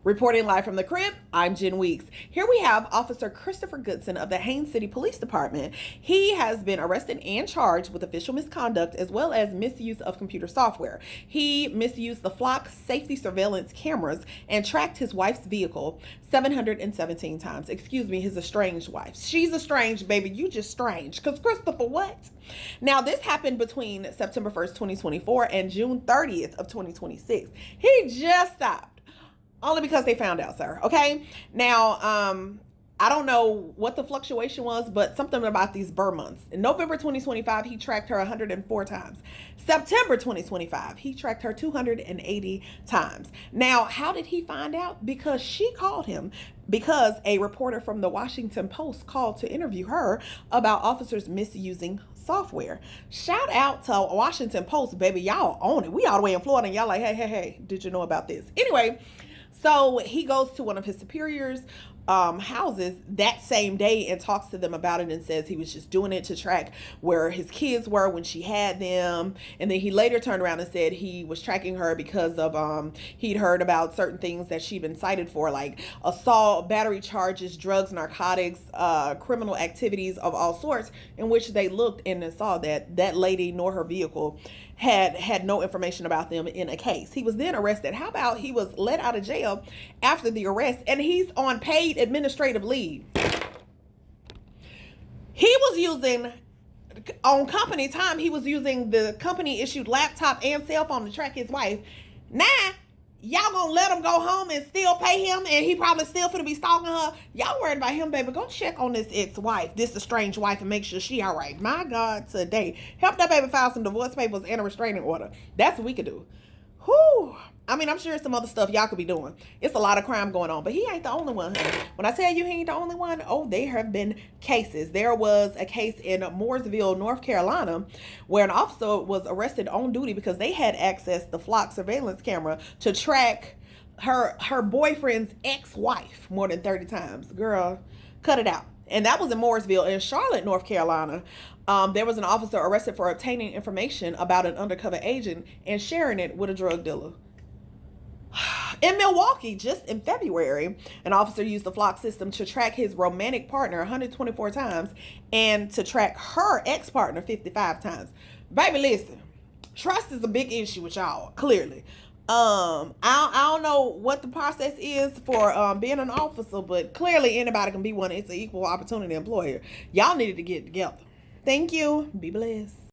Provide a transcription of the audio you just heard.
Reporting live from the crib, I'm Jen Weeks. Here we have Officer Christopher Goodson of the Haines City Police Department. He has been arrested and charged with official misconduct as well as misuse of computer software. He misused the flock safety surveillance cameras and tracked his wife's vehicle 717 times. Excuse me, his estranged wife. She's estranged, baby. You just strange. Because Christopher, what? Now, this happened between September 1st, 2024 and June 30th of 2026. He just stopped. Only because they found out, sir. Okay. Now, I don't know what the fluctuation was, but something about these Burr months. In November 2025, he tracked her 104 times. September 2025, he tracked her 280 times. Now, how did he find out? Because she called him, because a reporter from the Washington Post called to interview her about officers misusing software. Shout out to Washington Post, baby. Y'all own it. We all the way in Florida, and y'all like, hey, did you know about this? Anyway, so he goes to one of his superiors' houses that same day and talks to them about it and says he was just doing it to track where his kids were when she had them. And then he later turned around and said he was tracking her because of he'd heard about certain things that she'd been cited for, like assault, battery charges, drugs, narcotics, criminal activities of all sorts, in which they looked and saw that that lady nor her vehicle had no information about them in a case. He was then arrested. How about he was let out of jail after the arrest and he's on paid administrative leave? He was using, on company time, he was using the company issued laptop and cell phone to track his wife. Now, y'all gonna let him go home and still pay him, and he probably still finna be stalking her? Y'all worried about him, baby. Go check on this ex-wife, this estranged wife, and make sure she all right. My God, today. Help that baby file some divorce papers and a restraining order. That's what we could do. Whew. I mean, I'm sure some other stuff y'all could be doing. It's a lot of crime going on, but he ain't the only one, honey. When I tell you he ain't the only one, oh, there have been cases. There was a case in Mooresville, North Carolina, where an officer was arrested on duty because they had accessed the flock surveillance camera to track her boyfriend's ex-wife more than 30 times. Girl, cut it out. And that was in Mooresville. In Charlotte, North Carolina, there was an officer arrested for obtaining information about an undercover agent and sharing it with a drug dealer. In Milwaukee, just in February, an officer used the flock system to track his romantic partner 124 times and to track her ex-partner 55 times. Baby, listen, trust is a big issue with y'all, clearly. I don't know what the process is for being an officer, but clearly anybody can be one. It's an equal opportunity employer. Y'all needed to get together. Thank you. Be blessed.